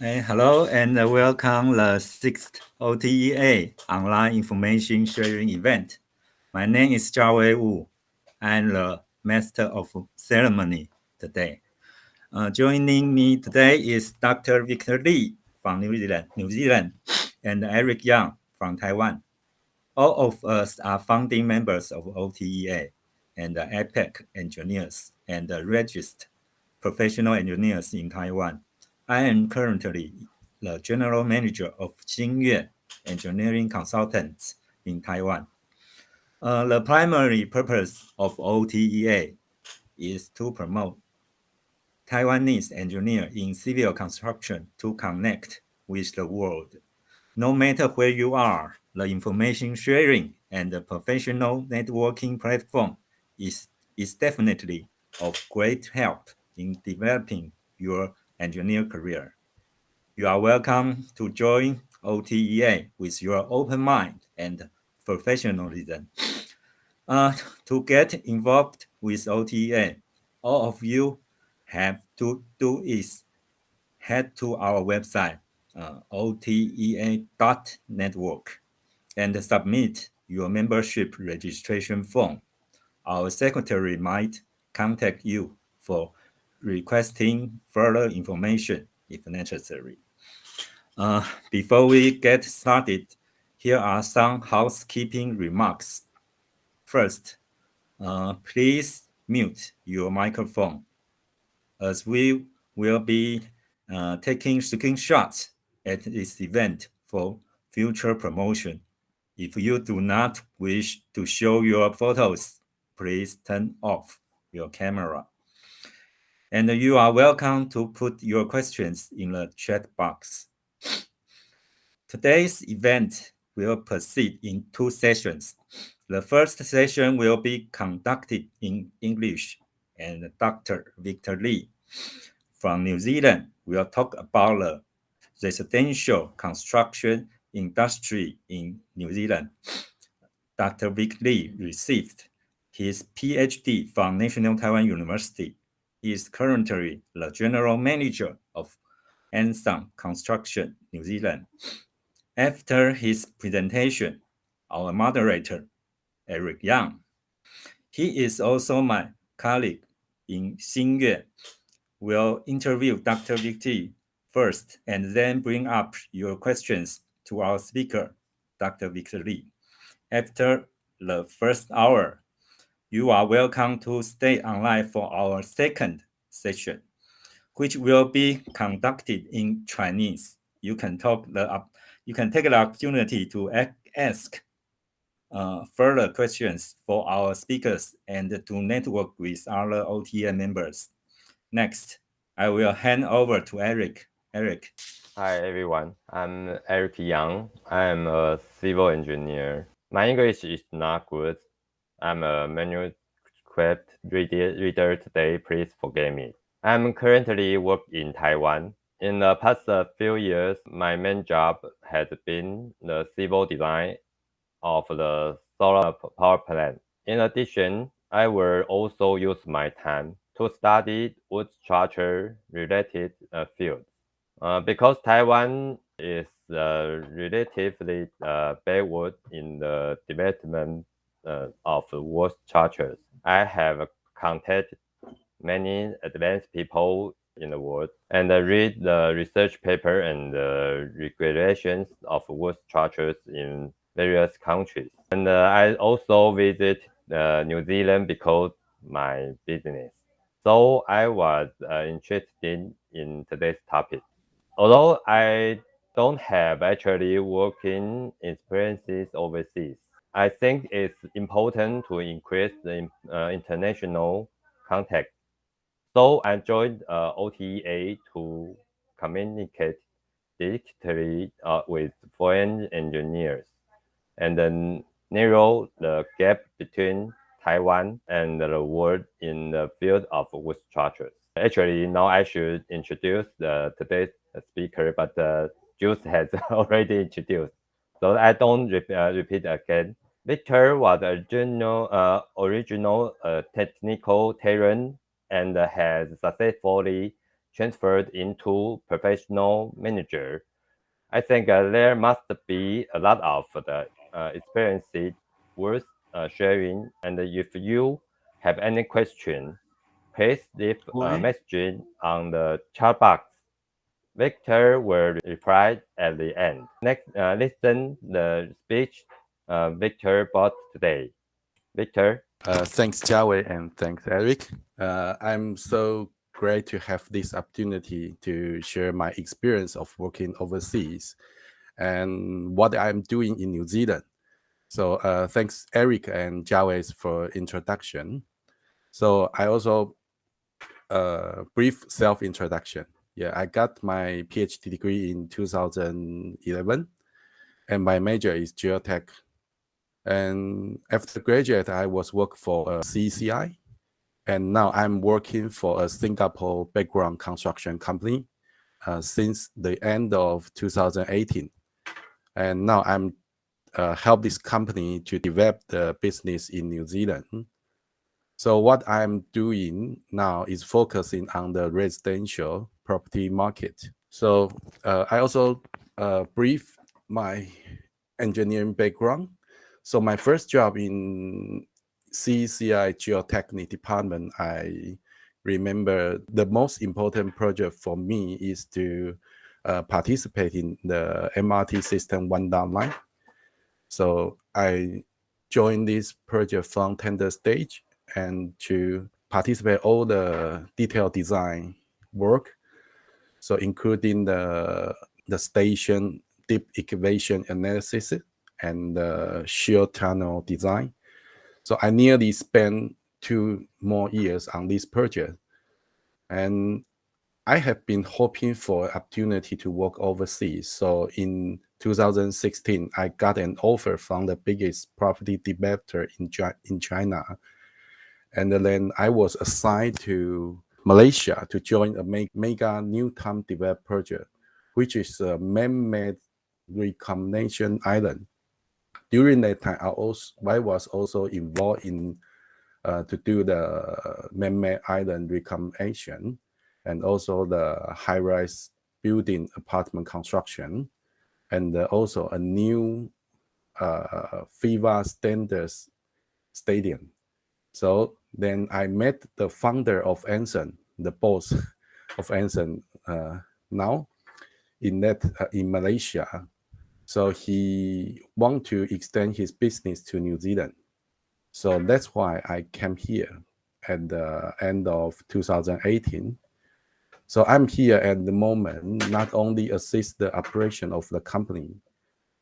Hello and welcome the sixth OTEA online information sharing event. My name is Jiawei Wu. I'm the master of ceremony today. Joining me today is Dr. Victor Lee from New Zealand, and Eric Yang from Taiwan. All of us are founding members of OTEA and APEC engineers and registered professional engineers in Taiwan. I am currently the general manager of Xingyue Engineering Consultants in Taiwan. The primary purpose of OTEA is to promote Taiwanese engineers in civil construction to connect with the world. No matter where you are, the information sharing and the professional networking platform is definitely of great help in developing your engineer career. You are welcome to join OTEA with your open mind and professionalism. To get involved with OTEA, all of you have to do is head to our website, otea.network, and submit your membership registration form. Our secretary might contact you for requesting further information if necessary. Before we get started, here are some housekeeping remarks. First, please mute your microphone as we will be taking screenshots at this event for future promotion. If you do not wish to show your photos, please turn off your camera. And you are welcome to put your questions in the chat box. Today's event will proceed in two sessions. The first session will be conducted in English, and Dr. Victor Lee from New Zealand will talk about the residential construction industry in New Zealand. Dr. Vic Lee received his PhD from National Taiwan University. He is currently the general manager of Anson Construction, New Zealand. After his presentation, our moderator, Eric Yang, he is also my colleague in Xingyue, will interview Dr. Victor first and then bring up your questions to our speaker, Dr. Victor Lee. After the first hour, you are welcome to stay online for our second session, which will be conducted in Chinese. You can take the opportunity to ask further questions for our speakers and to network with other OTA members. Next, I will hand over to Eric. Eric. Hi everyone, I'm Eric Yang. I am a civil engineer. My English is not good. I'm a manuscript reader today. Please forgive me. I'm currently working in Taiwan. In the past few years, my main job has been the civil design of the solar power plant. In addition, I will also use my time to study wood structure related fields. Because Taiwan is relatively backward in the development of wood structures, I have contacted many advanced people in the world and read the research paper and the regulations of wood structures in various countries. And I also visit New Zealand because my business. So I was interested in today's topic. Although I don't have actually working experiences overseas, I think it's important to increase the international contact. So I joined OTEA to communicate directly with foreign engineers and then narrow the gap between Taiwan and the world in the field of wood structures. Actually, now I should introduce today's speaker, but Juice has already introduced, so I don't repeat again. Victor was a original technical talent and has successfully transferred into professional manager. I think there must be a lot of the experiences worth sharing. And if you have any question, please leave a message on the chat box. Victor will reply at the end. Next, listen the speech Victor brought today. Victor. Thanks, Jiawei, and thanks, Eric. I'm so great to have this opportunity to share my experience of working overseas and what I'm doing in New Zealand. So thanks, Eric and Jiawei, for introduction. So I also brief self-introduction. Yeah, I got my PhD degree in 2011, and my major is geotech. And after graduate, I was work for CCI, and now I'm working for a Singapore background construction company since the end of 2018. And now I'm help this company to develop the business in New Zealand. So what I'm doing now is focusing on the residential property market. So I also brief my engineering background. So my first job in CCI Geotechnic department, I remember the most important project for me is to participate in the MRT system one down line. So I joined this project from tender stage and to participate all the detailed design work. So including the station deep excavation analysis and the shear tunnel design. So I nearly spent 2 more years on this project. And I have been hoping for an opportunity to work overseas. So in 2016, I got an offer from the biggest property developer in China. And then I was assigned to Malaysia to join a mega new time developed project, which is a man-made reclamation island. During that time, I was also involved in to do the man-made island reclamation and also the high-rise building apartment construction, and also a new FIFA standards stadium. So then I met the founder of Anson, the boss of Anson now in Malaysia. So he want to extend his business to New Zealand. So that's why I came here at the end of 2018. So I'm here at the moment, not only assist the operation of the company,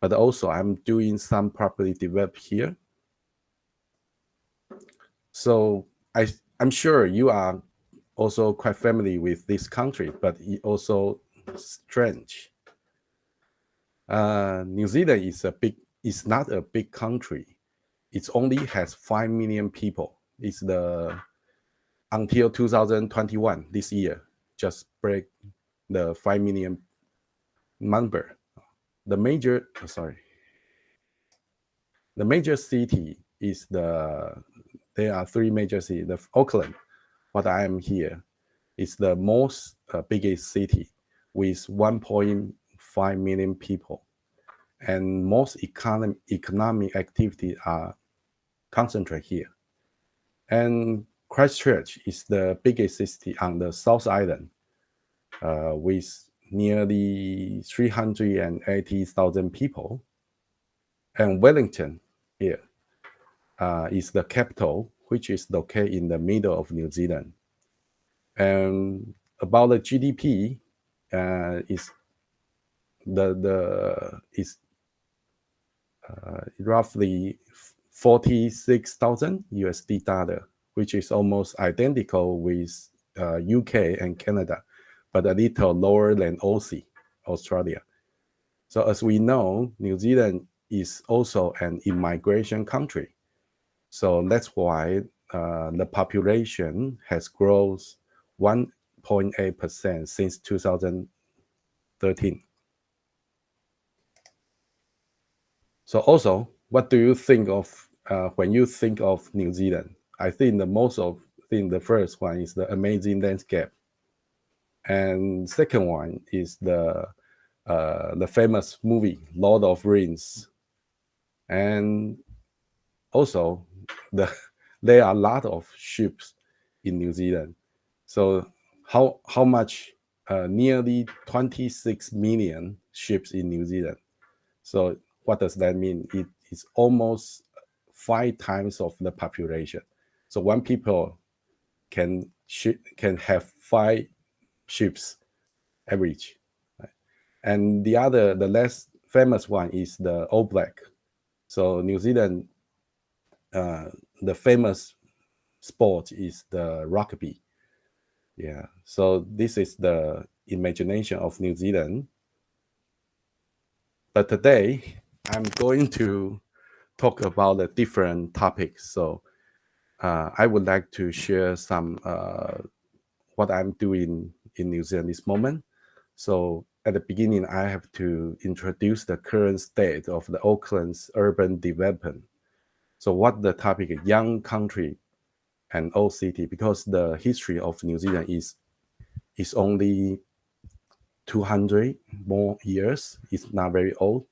but also I'm doing some property develop here. So I'm sure you are also quite familiar with this country, but it also strange. New Zealand is not a big country. It only has 5 million people. It's until 2021, this year, just break the 5 million number. The major city is there are 3 major cities. The Auckland, what I am here, is the most biggest city with 1.5 million people, and most economic activity are concentrated here. And Christchurch is the biggest city on the South Island, with nearly 380,000 people. And Wellington here is the capital, which is located in the middle of New Zealand. And about the GDP, is roughly 46,000 USD dollar, which is almost identical with UK and Canada, but a little lower than Aussie, Australia. So as we know, New Zealand is also an immigration country. So that's why the population has grown 1.8% since 2013. So also, what do you think of when you think of New Zealand? I think the first one is the amazing landscape. And second one is the famous movie Lord of Rings. And also there are a lot of ships in New Zealand. So how much? Nearly 26 million ships in New Zealand. So what does that mean? It is almost 5 times of the population. So one people can have 5 ships average. Right? And the less famous one is the All Black. So New Zealand, the famous sport is the rugby. Yeah. So this is the imagination of New Zealand. But today I'm going to talk about a different topic. So I would like to share some what I'm doing in New Zealand this moment. So at the beginning, I have to introduce the current state of the Auckland's urban development. So what the topic is, young country and old city, because the history of New Zealand is only 200 more years. It's not very old.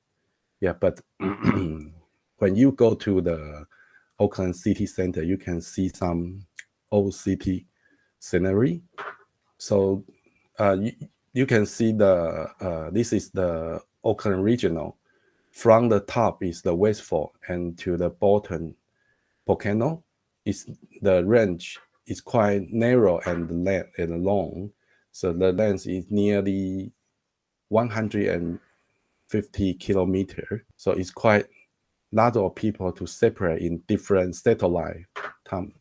Yeah, but when you go to the Auckland city center, you can see some old city scenery. So you can see this is the Auckland regional. From the top is the Westfall, and to the bottom, Volcano. The range is quite narrow and long. So the length is nearly 150 kilometers. So it's quite lot of people to separate in different satellite town.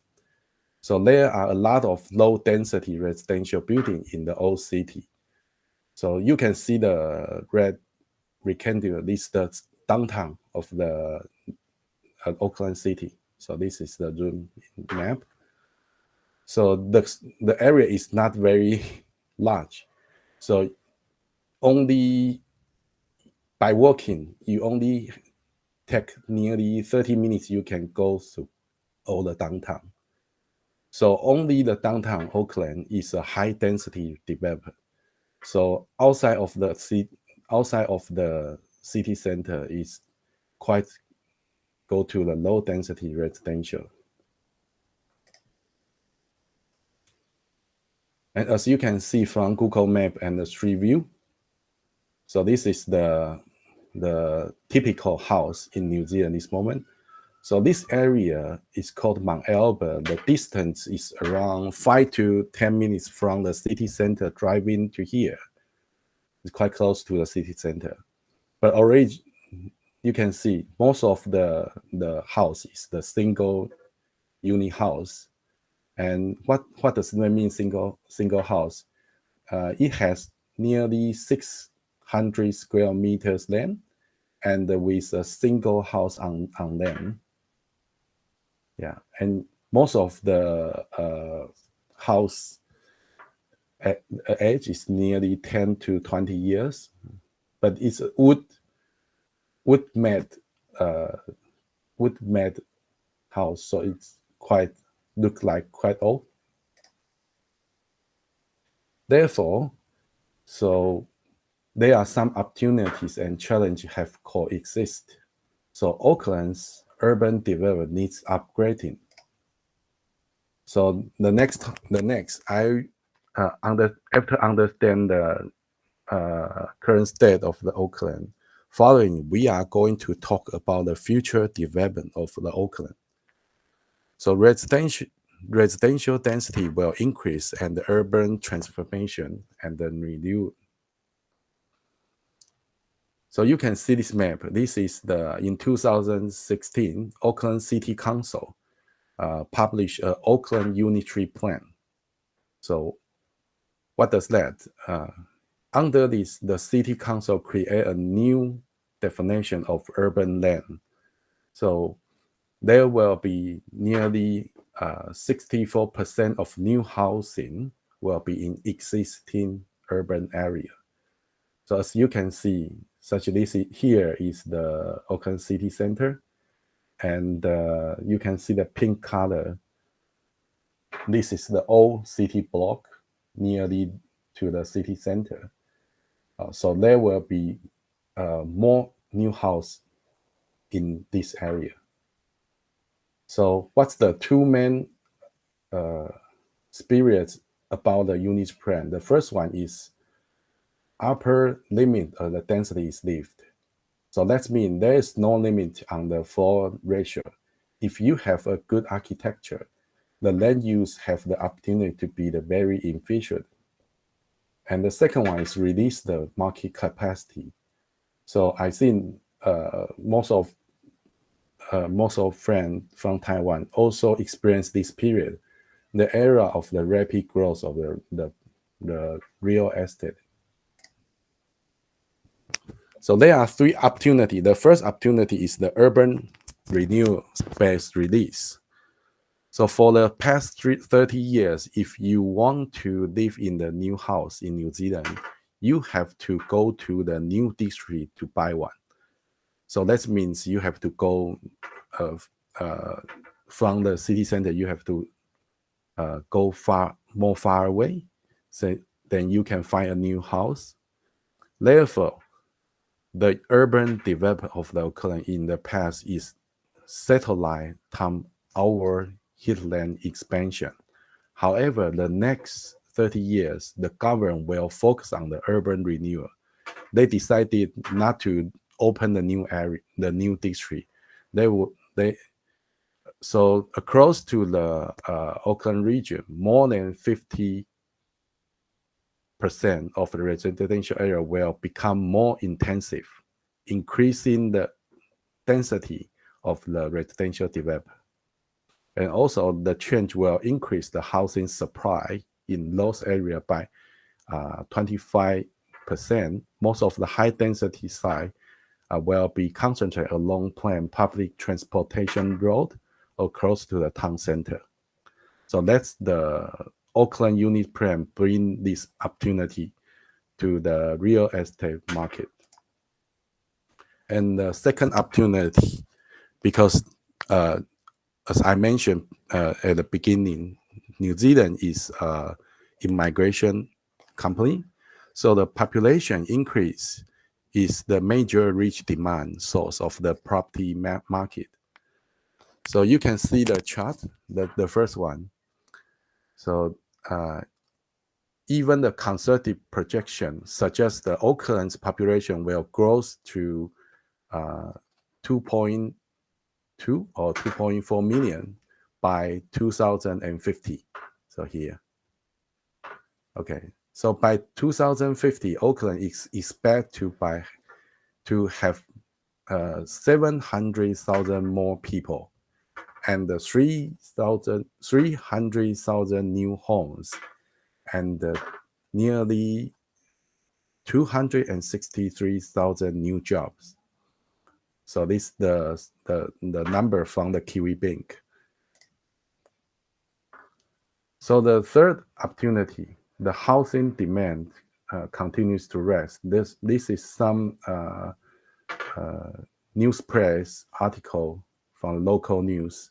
So there are a lot of low density residential building in the old city. So you can see the red rectangle. This is the downtown of the Auckland city. So this is the zoom map. So the area is not very large. So only by walking, you only take nearly 30 minutes. You can go through all the downtown. So only the downtown Auckland is a high density development. So outside of the city center is quite go to the low density residential. And as you can see from Google Map and the Street View, so this is the typical house in New Zealand this moment. So this area is called Mount Albert. The distance is around 5 to 10 minutes from the city center driving to here. It's quite close to the city center. But already you can see most of the house is the single unit house. And what does that mean, single house? It has nearly 600 square meters land, and with a single house on land. Yeah, and most of the house age is nearly 10 to 20 years, but it's a wood made house, so it's look like quite old. Therefore, so there are some opportunities and challenges have coexist. So Auckland's urban development needs upgrading. So the next I after understand the current state of the Auckland, following we are going to talk about the future development of the Auckland. So residential density will increase, and the urban transformation and then renew. So you can see this map. This is in 2016, Auckland City Council published an Auckland Unitary Plan. So what does that? Under this, the City Council create a new definition of urban land. So there will be nearly 64% of new housing will be in existing urban area. So as you can see, this here is the Auckland City Center, and you can see the pink color. This is the old city block, nearly to the city center. So there will be more new house in this area. So what's the two main spirits about the unit plan? The first one is upper limit of the density is lifted. So that means there is no limit on the floor ratio. If you have a good architecture, the land use have the opportunity to be the very efficient. And the second one is release the market capacity. So I think most of friends from Taiwan also experience this period, the era of the rapid growth of the real estate. So there are three opportunities. The first opportunity is the urban renewal space release. So for the past 30 years, if you want to live in the new house in New Zealand, you have to go to the new district to buy one. So that means you have to go from the city center, you have to go more far away. So then you can find a new house. Therefore, the urban development of the Auckland in the past is satellite from our hinterland expansion. However, the next 30 years, the government will focus on the urban renewal. They decided not to open the new area, the new district. So across to the Auckland region, more than 50% of the residential area will become more intensive, increasing the density of the residential development. And also the change will increase the housing supply in those areas by 25%. Most of the high density site will be concentrated along planned public transportation road or close to the town center. So that's the Auckland unit plan bring this opportunity to the real estate market. And the second opportunity, because as I mentioned at the beginning, New Zealand is an immigration company. So the population increase is the major rich demand source of the property market. So you can see the chart, the first one. So even the conservative projection suggests the Auckland's population will grow to 2.2 or 2.4 million by 2050. So here. Okay. So by 2050, Auckland is expected to have 700,000 more people and 300,000 new homes and nearly 263,000 new jobs. So this is the number from the Kiwi Bank. So the third opportunity, the housing demand continues to rise. This is some news press article from local news.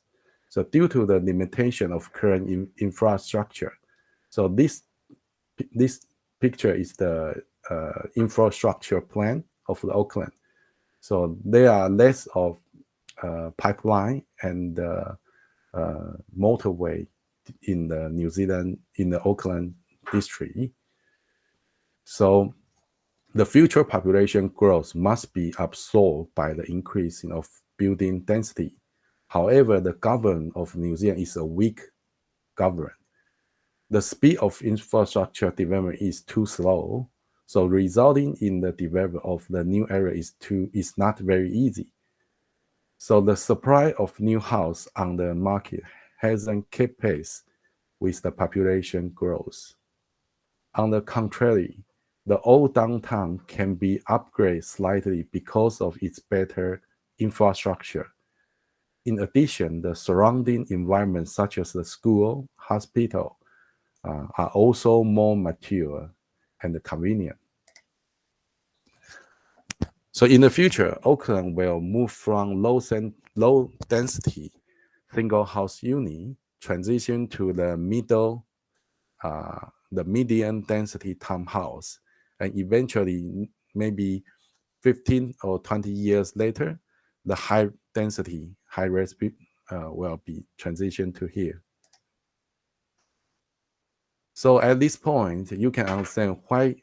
So due to the limitation of current infrastructure, so this picture is the infrastructure plan of the Auckland. So there are less of pipeline and motorway in the New Zealand, in the Auckland district. So the future population growth must be absorbed by the increase of building density. However, the government of New Zealand is a weak government. The speed of infrastructure development is too slow, so resulting in the development of the new area is not very easy. So the supply of new house on the market hasn't kept pace with the population growth. On the contrary, the old downtown can be upgraded slightly because of its better infrastructure. In addition, the surrounding environment such as the school, hospital, are also more mature and convenient. So in the future, Auckland will move from low density single house unit transition to the middle the medium density townhouse, and eventually maybe 15 or 20 years later, the high density, high rise will be transitioned to here. So at this point, you can understand why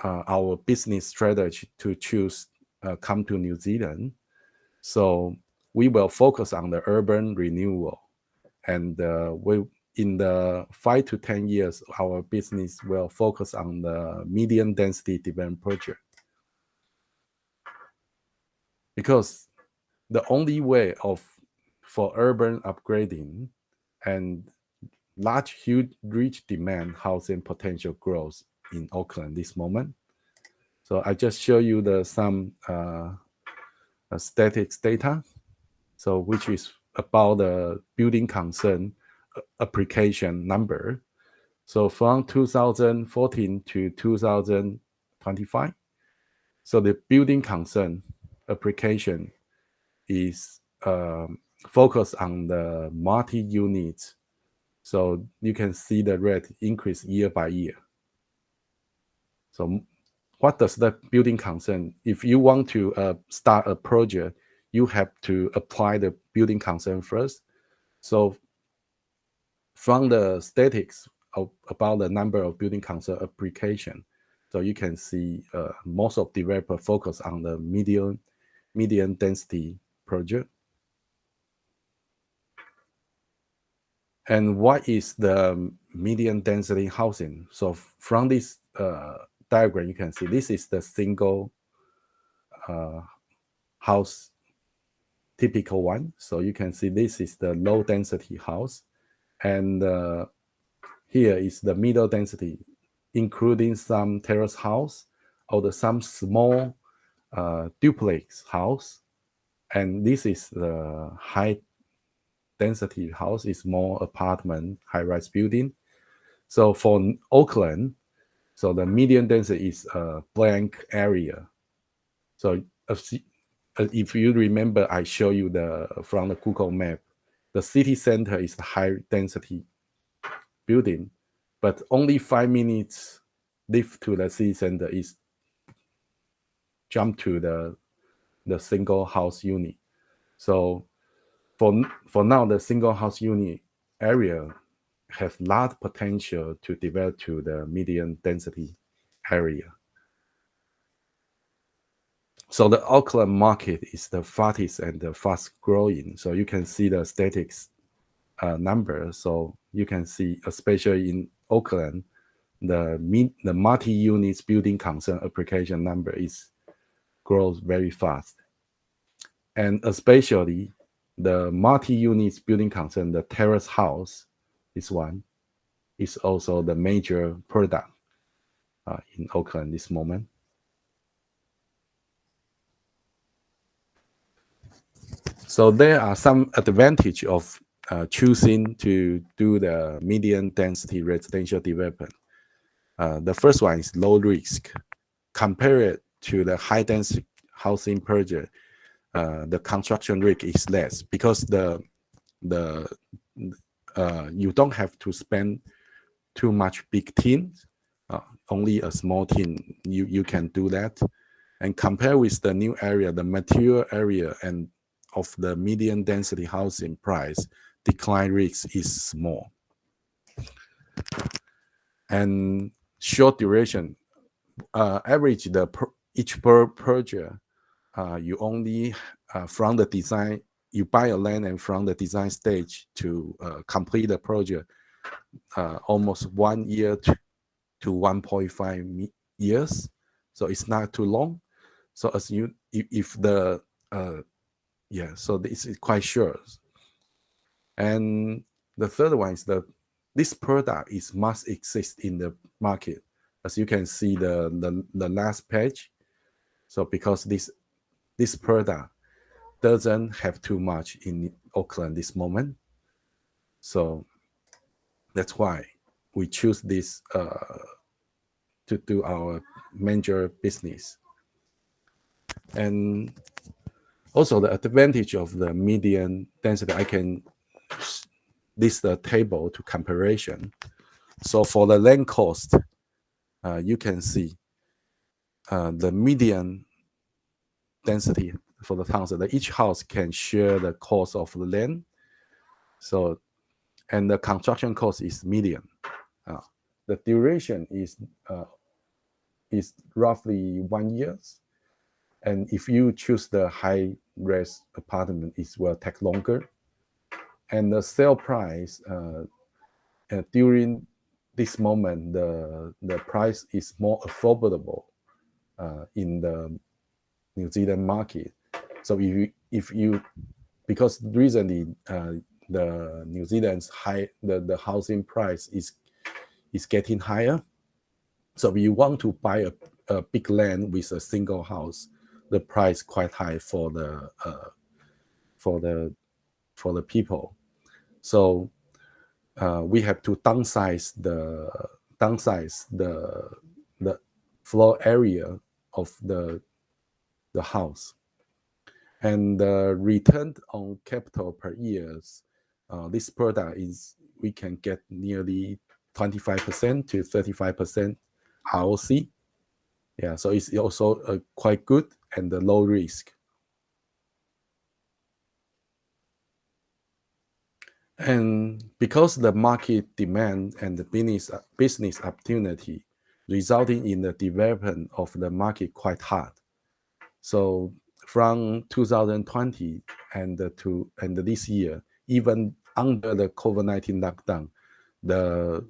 our business strategy to choose come to New Zealand. So we will focus on the urban renewal, and we in the 5 to 10 years, our business will focus on the medium density development project. Because the only way for urban upgrading and large, huge, rich demand housing potential growth in Auckland this moment. So I just show you some statistics data, so which is about the building concern application number. So from 2014 to 2025, so the building concern application is focused on the multi-units. So you can see the rate increase year by year. So what does the building concern? If you want to start a project, you have to apply the building concern first. So from the statistics about the number of building concern application, so you can see most of developers focus on the medium density project. And what is the medium density housing? So from this diagram, you can see this is the single house typical one. So you can see this is the low density house, and here is the middle density, including some terrace house or some small duplex house, and this is the high density house, is more apartment, high-rise building. So for Auckland, so the medium density is a blank area. So if you remember, I show you from the Google map, the city center is the high density building, but only 5 minutes lift to the city center is jump to the single house unit. So for now, the single house unit area have large potential to develop to the medium density area. So the Auckland market is the fastest and the fast growing. So you can see the statistics number. So you can see, especially in Auckland, the multi-units building concern application number grows very fast. And especially the multi-units building concern, the terrace house, this one, is also the major product in Auckland this moment. So there are some advantage of choosing to do the medium density residential development. The first one is low risk. Compared to the high density housing project, the construction risk is less because you don't have to spend too much big teams. Only a small team you can do that. And compare with the new area, the material area and of the medium density housing price, decline risk is small. And short duration, average each per project, you only from the design, you buy a land, and from the design stage to complete the project, almost 1 year to 1.5 years. So it's not too long. So as so this is quite sure. And the third one is this product must exist in the market, as you can see the last page. So because this product doesn't have too much in Auckland this moment, so that's why we choose this to do our major business. And also the advantage of the medium density, I can this the table to comparison. So for the land cost, you can see the median density for the towns, that each house can share the cost of the land. So, and the construction cost is median. The duration is roughly 1 year. And if you choose the high-res apartment, it will take longer. And the sale price during this moment, the price is more affordable in the New Zealand market. So if you because recently the New Zealand's the housing price is getting higher. So if you want to buy a big land with a single house, the price quite high for the people. So we have to downsize the floor area of the house. And the return on capital per year, this product is, we can get nearly 25% to 35% ROC. Yeah, so it's also quite good and low risk. And because the market demand and the business opportunity resulting in the development of the market quite hard. So from 2020 and this year, even under the COVID-19 lockdown, the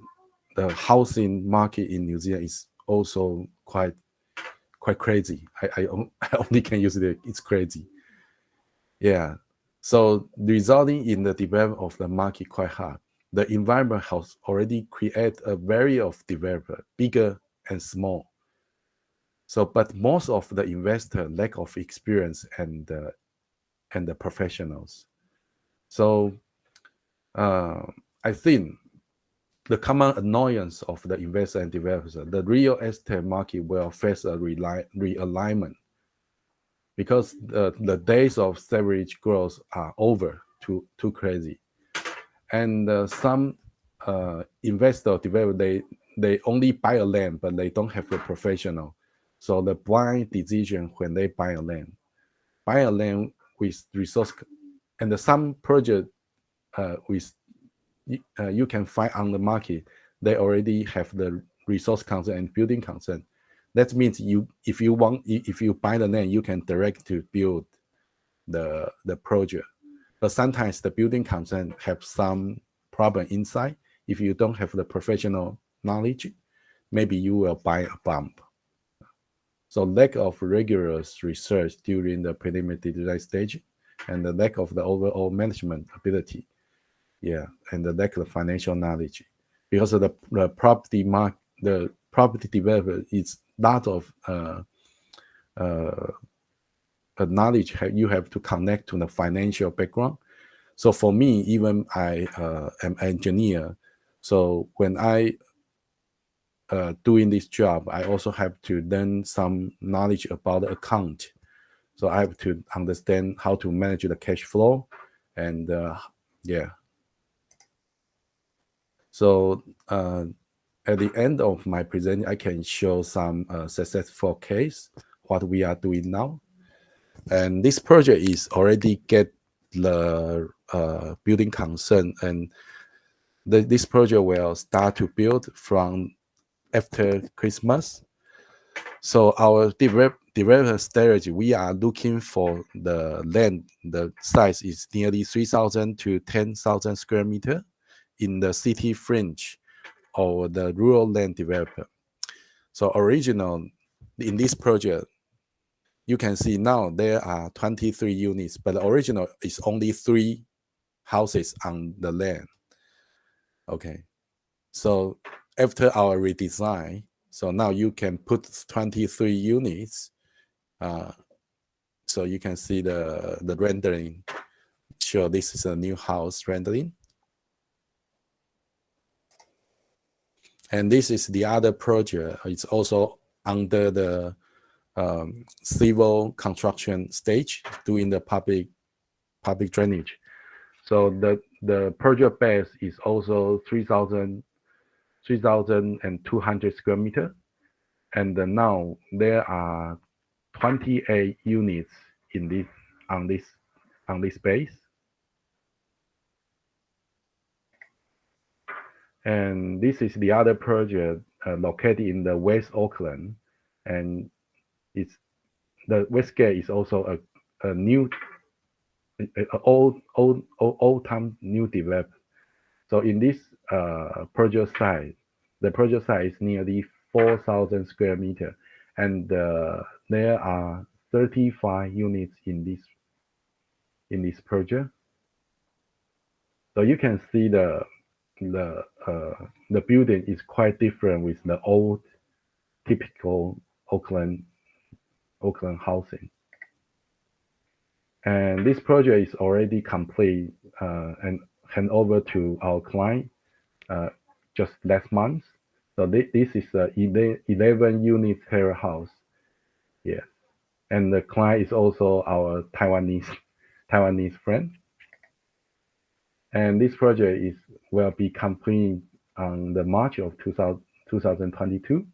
housing market in New Zealand is also quite crazy. I only can use it. It's crazy. Yeah. So resulting in the development of the market quite hard. The environment has already created a variety of developers, bigger and small. So, but most of the investor lack of experience and the professionals. So, I think the common annoyance of the investor and developers, the real estate market will face a realignment because the days of savage growth are over, too crazy. And some investor developer, they only buy a land, but they don't have a professional. So the blind decision when they buy a land with resource, and some project with you can find on the market, they already have the resource consent and building consent. That means if you buy the land, you can direct to build the project. But sometimes the building consent have some problem inside. If you don't have the professional knowledge, maybe you will buy a bump. So lack of rigorous research during the preliminary design stage, and the lack of the overall management ability, yeah, and the lack of financial knowledge, because of the property developer is lot of knowledge you have to connect to the financial background. So for me, even I am an engineer, so when I doing this job, I also have to learn some knowledge about the account. So I have to understand how to manage the cash flow, and yeah. So at the end of my presentation, I can show some successful case, what we are doing now. And this project is already get the building consent, and this project will start to build from after Christmas. So our development strategy, we are looking for the land. The size is nearly 3,000 to 10,000 square meter in the city fringe or the rural land development. So original in this project, you can see now there are 23 units, but the original is only 3 houses on the land. Okay, so after our redesign, so now you can put 23 units. So you can see the rendering. Sure, this is a new house rendering. And this is the other project. It's also under the civil construction stage, doing the public drainage. So the project base is also 3,000 3,200 square meter, and now there are 28 units in this on this on this base. And this is the other project located in the West Auckland, and it's the Westgate is also a new, old time new developed. So in this project site, the project site is nearly 4,000 square meter, and there are 35 units in this project. So you can see the building is quite different with the old typical Auckland housing. And this project is already complete and hand over to our client just last month. So this is a 11 unit terrace house. Yes, and the client is also our Taiwanese friend. And this project will be complete on the March of 2022.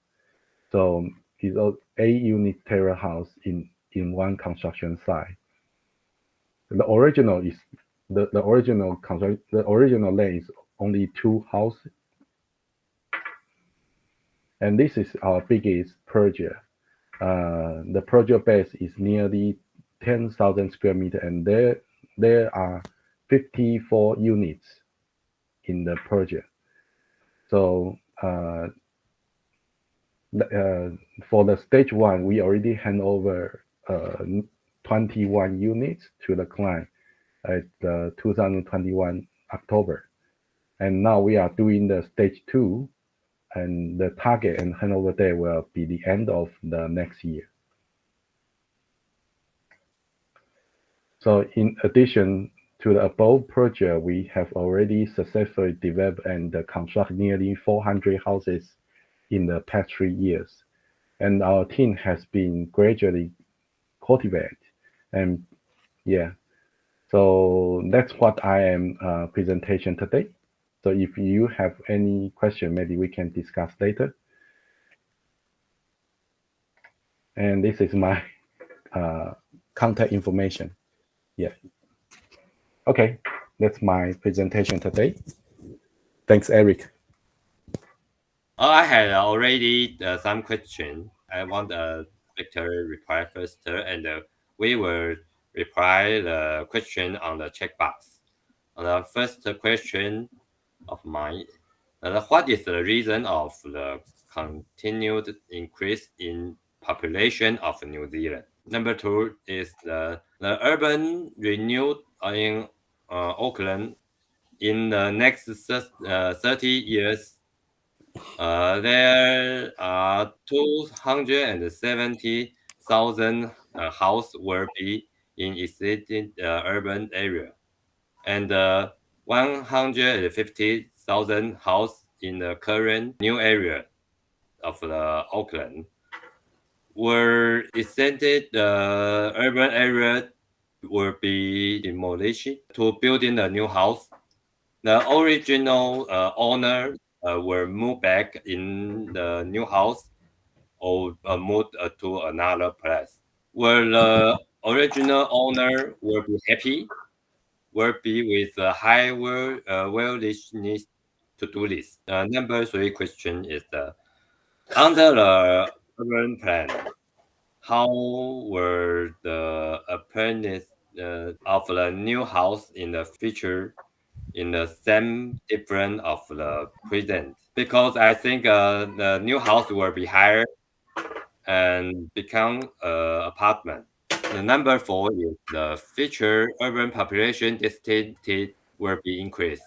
So it's a 8-unit terrace house in one construction site. The original land is only 2 houses, and this is our biggest project. The project base is nearly 10,000 square meter, and there are 54 units in the project. So for the stage 1, we already hand over 21 units to the client at 2021 October, and now we are doing the stage 2, and the target and handover day will be the end of the next year. So in addition to the above project, we have already successfully developed and constructed nearly 400 houses in the past 3 years, and our team has been gradually cultivated. And yeah, so that's what I am presentation today. So if you have any question, maybe we can discuss later. And this is my contact information. Yeah. Okay, that's my presentation today. Thanks, Eric. I had already some question. I want Victor reply first, and we will reply the question on the checkbox. The first question of mine: what is the reason of the continued increase in population of New Zealand? Number 2 is the urban renewal in Auckland in the next 30 years. There are 270,000 houses will be in existing urban area, and 150,000 houses in the current new area of the Auckland. Were extended the urban area will be demolished to build in a new house. The original owner will move back in the new house or move to another place. Will the original owner will be happy? Will be with a high willingness to do this? Number 3 question is under the urban plan, how were the appearance of the new house in the future in the same different of the present? Because I think the new house will be higher and become apartment. The number 4 is the future urban population density will be increased,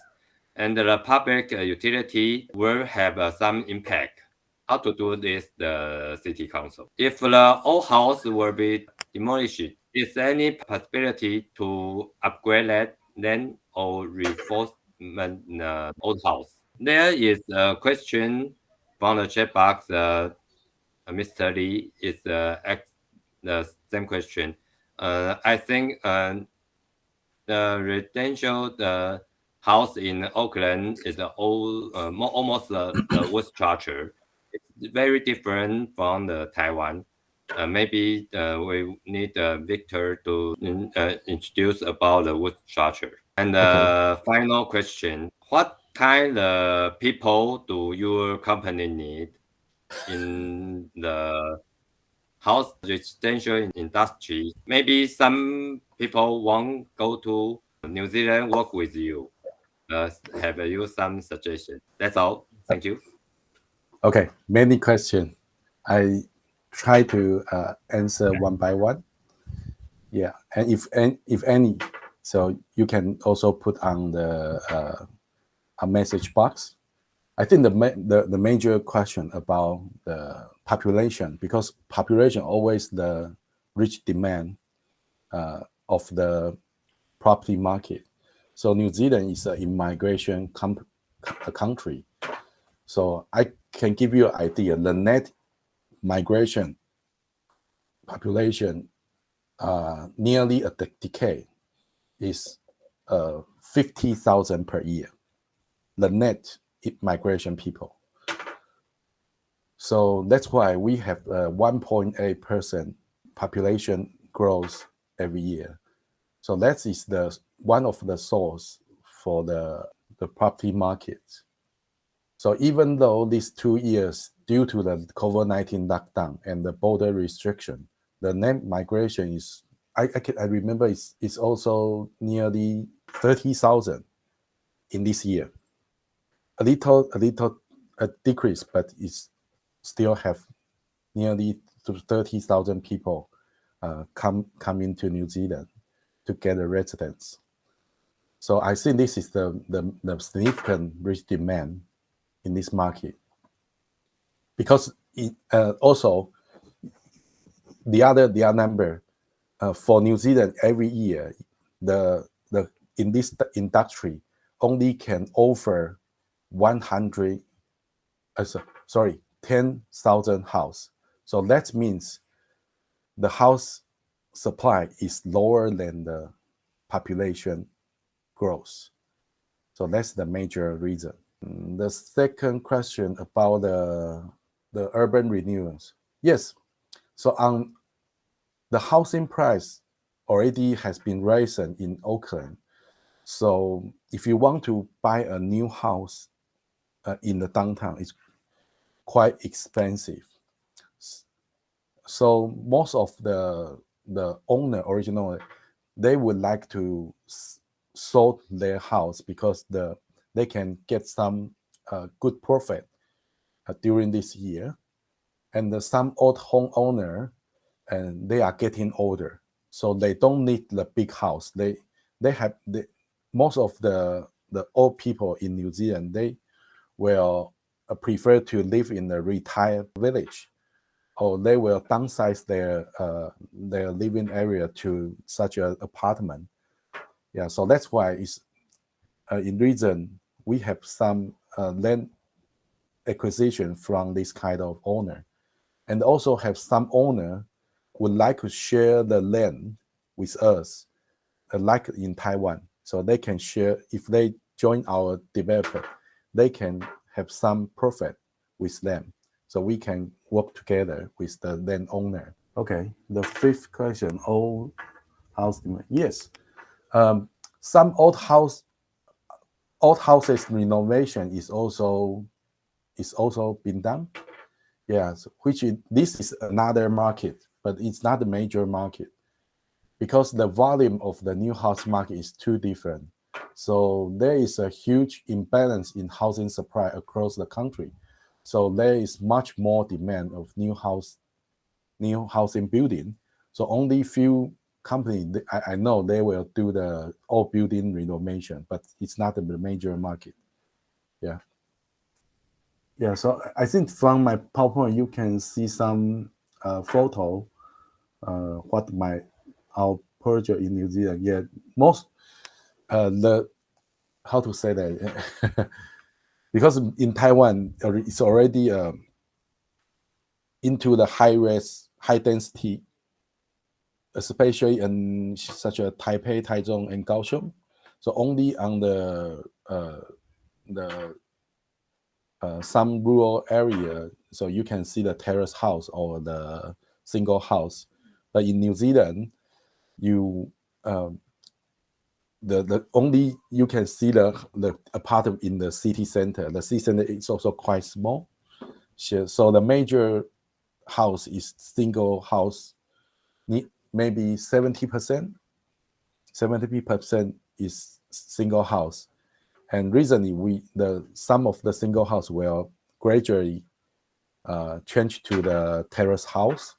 and the public utility will have some impact. How to do this, the city council? If the old house will be demolished, is there any possibility to upgrade that then or reinforcement old house? There is a question from the chat box. Mr. Lee is the same question. I think the residential house in Auckland is almost the wood structure. It's very different from the Taiwan. Maybe we need Victor to introduce about the wood structure. And final question: what kind of people do your company need in the house residential industry? Maybe some people won't go to New Zealand work with you. Have you some suggestions? That's all. Thank you. Okay, many questions. I try to answer one by one. Yeah, and if any, so you can also put on the a message box. I think the major question about the population, because population always the rich demand of the property market. So New Zealand is an immigration country. So I can give you an idea. The net migration population nearly a decade is 50,000 per year. The net migration people. So that's why we have 1.8% population growth every year. So that is the one of the source for the property market. So even though these 2 years, due to the COVID-19 lockdown and the border restriction, the net migration is, I remember it's also nearly 30,000 in this year. A little decrease, but it's still have nearly 30,000 people come into New Zealand to get a residence. So I think this is the significant rich demand in this market, because it, also the other number for New Zealand every year, the in this industry only can offer 10,000 house. So that means the house supply is lower than the population growth. So that's the major reason. The second question about the urban renewals. Yes. So on the housing price already has been risen in Auckland. So if you want to buy a new house in the downtown, it's quite expensive. So most of the owner originally, they would like to sold their house because they can get some good profit during this year. And some old homeowner, and they are getting older, so they don't need the big house. Most of the old people in New Zealand, they will prefer to live in a retired village, or they will downsize their living area to such an apartment. Yeah, so that's why it's in region we have some land acquisition from this kind of owner, and also have some owner would like to share the land with us, like in Taiwan. So they can share, if they join our developer, they can have some profit with them. So we can work together with the land owner. Okay, the fifth question, old house demand. Yes, some old houses renovation is also been done. Yes, this is another market, but it's not the major market, because the volume of the new house market is too different. So there is a huge imbalance in housing supply across the country. So there is much more demand of new housing building. So only few companies I know they will do the all building renovation, but it's not the major market. Yeah. Yeah, so I think from my PowerPoint you can see some photo what our project in New Zealand. Yeah, most how to say that because in Taiwan it's already into the high density, especially in such a Taipei, Taichung, and Kaohsiung. So only on some rural area, so you can see the terrace house or the single house. But in New Zealand, you the only you can see the apartment in the city center. The city center is also quite small. So the major house is single house, maybe 70%. 70% is single house. And recently, some of the single house will gradually change to the terrace house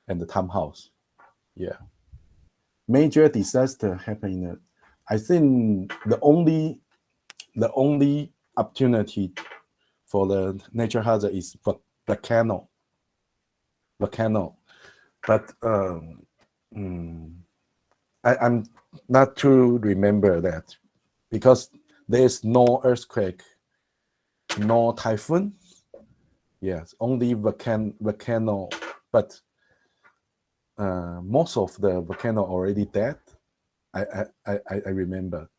and the townhouse. Yeah. Major disaster happening. I think the only opportunity for the natural hazard is volcano. But I'm not to remember that because there's no earthquake, no typhoon. Yes, only volcano. But most of the volcano already dead. I remember.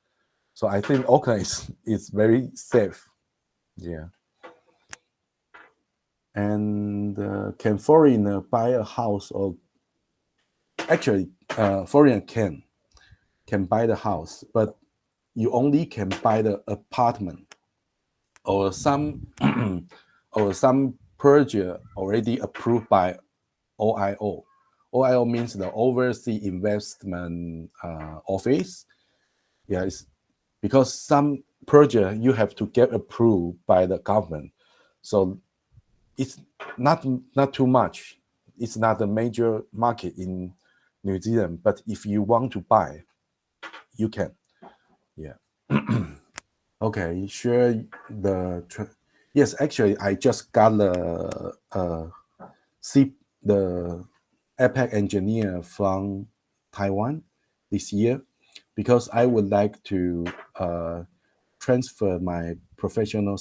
So I think Auckland is very safe. Yeah. And can foreigner buy a house? Or actually, foreigner can buy the house, but you only can buy the apartment or some or some project already approved by OIO. OIO means the Overseas Investment Office. Yeah, it's because some project you have to get approved by the government. So it's not too much. It's not a major market in New Zealand, but if you want to buy, you can. Yeah. Okay, share yes, actually, I just got the APAC engineer from Taiwan this year because I would like to transfer my professional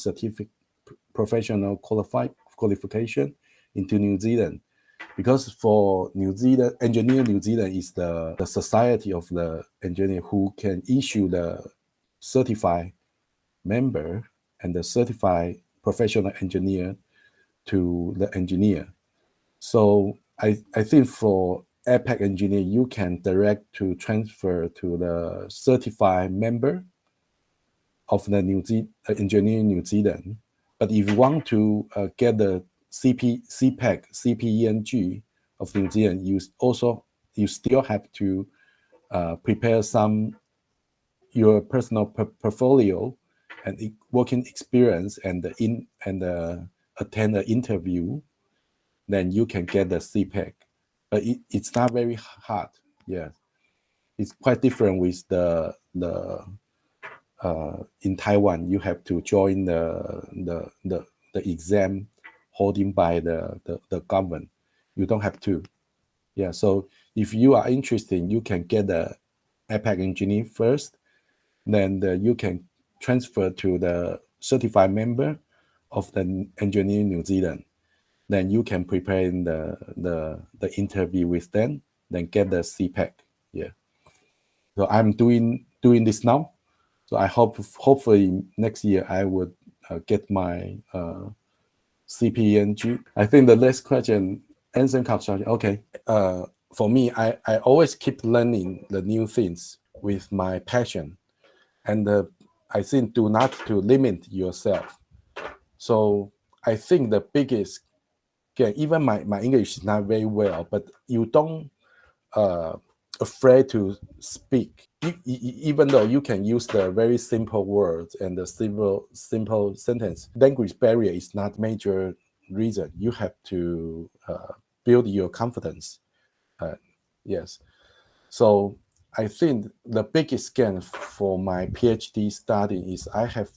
qualification into New Zealand. Because for New Zealand, Engineer New Zealand is the society of the engineer who can issue the certified member and the certified professional engineer to the engineer. So I think for APAC engineer, you can direct to transfer to the certified member of the engineer New Zealand. But if you want to get the CPENG of New Zealand, you still have to prepare your personal portfolio and working experience and attend an interview. Then you can get the CPEG. But it's not very hard. Yeah, it's quite different with the in Taiwan. You have to join the exam holding by the government. You don't have to. Yeah. So if you are interested, you can get the APAC engineer first. Then you can transfer to the certified member of the engineer New Zealand. Then you can prepare in the interview with them, then get the CPEG. Yeah. So I'm doing this now. So I hopefully next year I would get my CPENG. I think the next question, Anson construction. Okay. For me, I always keep learning the new things with my passion, and I think do not to limit yourself. So I think the biggest, again, even my English is not very well, but you don't afraid to speak, even though you can use the very simple words and the simple sentence. Language barrier is not major reason. You have to build your confidence. Yes. So I think the biggest gain for my PhD study is I have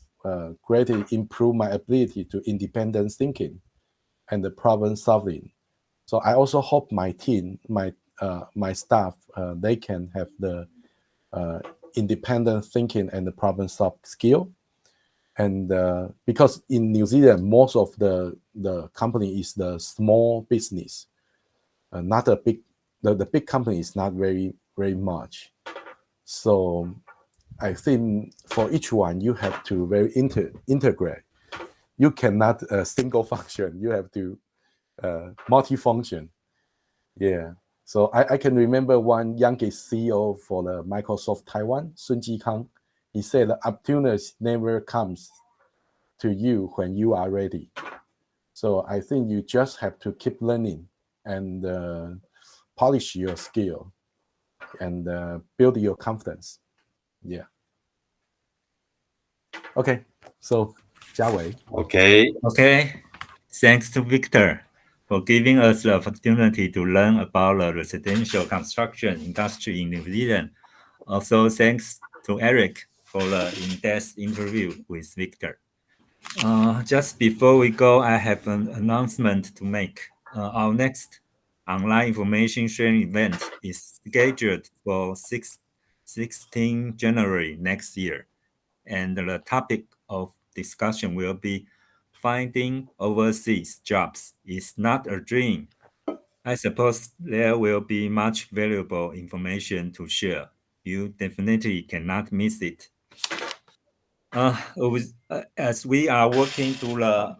greatly improved my ability to independent thinking and the problem solving. So I also hope my team, my staff, they can have the independent thinking and the problem solve skill. And because in New Zealand, most of the company is the small business, not a big. The big company is not very much. So I think for each one, you have to very integrate. You cannot single function. You have to multi-function. Yeah. So I can remember one youngest CEO for the Microsoft Taiwan, Sun Jikang. He said the opportunity never comes to you when you are ready. So I think you just have to keep learning and polish your skill and build your confidence. Yeah. Okay. So Jiawei. Okay. Thanks to Victor for giving us the opportunity to learn about the residential construction industry in New Zealand. Also, thanks to Eric for the in-depth interview with Victor. Just before we go, I have an announcement to make. Our next online information sharing event is scheduled for 16 January next year. And the topic of discussion will be finding overseas jobs is not a dream. I suppose there will be much valuable information to share. You definitely cannot miss it. As we are working to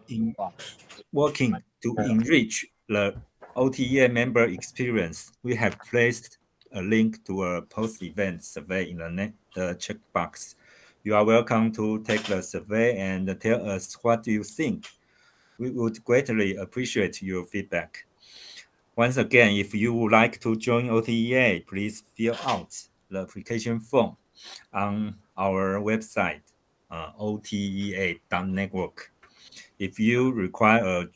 enrich the OTEA member experience, we have placed a link to a post-event survey in the checkbox. You are welcome to take the survey and tell us what you think. We would greatly appreciate your feedback. Once again, if you would like to join OTEA, please fill out the application form on our website, otea.network. If you require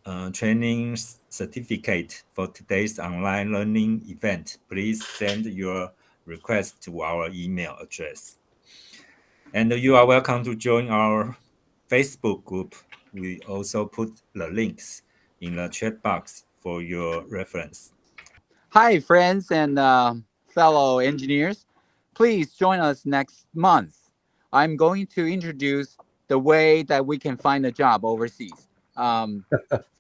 a training certificate for today's online learning event, please send your request to our email address. And you are welcome to join our Facebook group. We also put the links in the chat box for your reference. Hi, friends and fellow engineers. Please join us next month. I'm going to introduce the way that we can find a job overseas.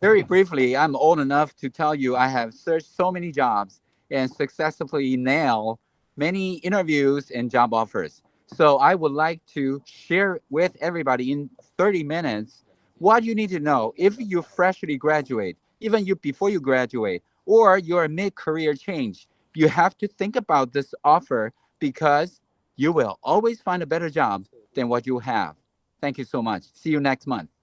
Very briefly, I'm old enough to tell you I have searched so many jobs and successfully nailed many interviews and job offers. So I would like to share with everybody in 30 minutes what you need to know if you freshly graduate, even you before you graduate, or you're mid-career change. You have to think about this offer because you will always find a better job than what you have. Thank you so much. See you next month.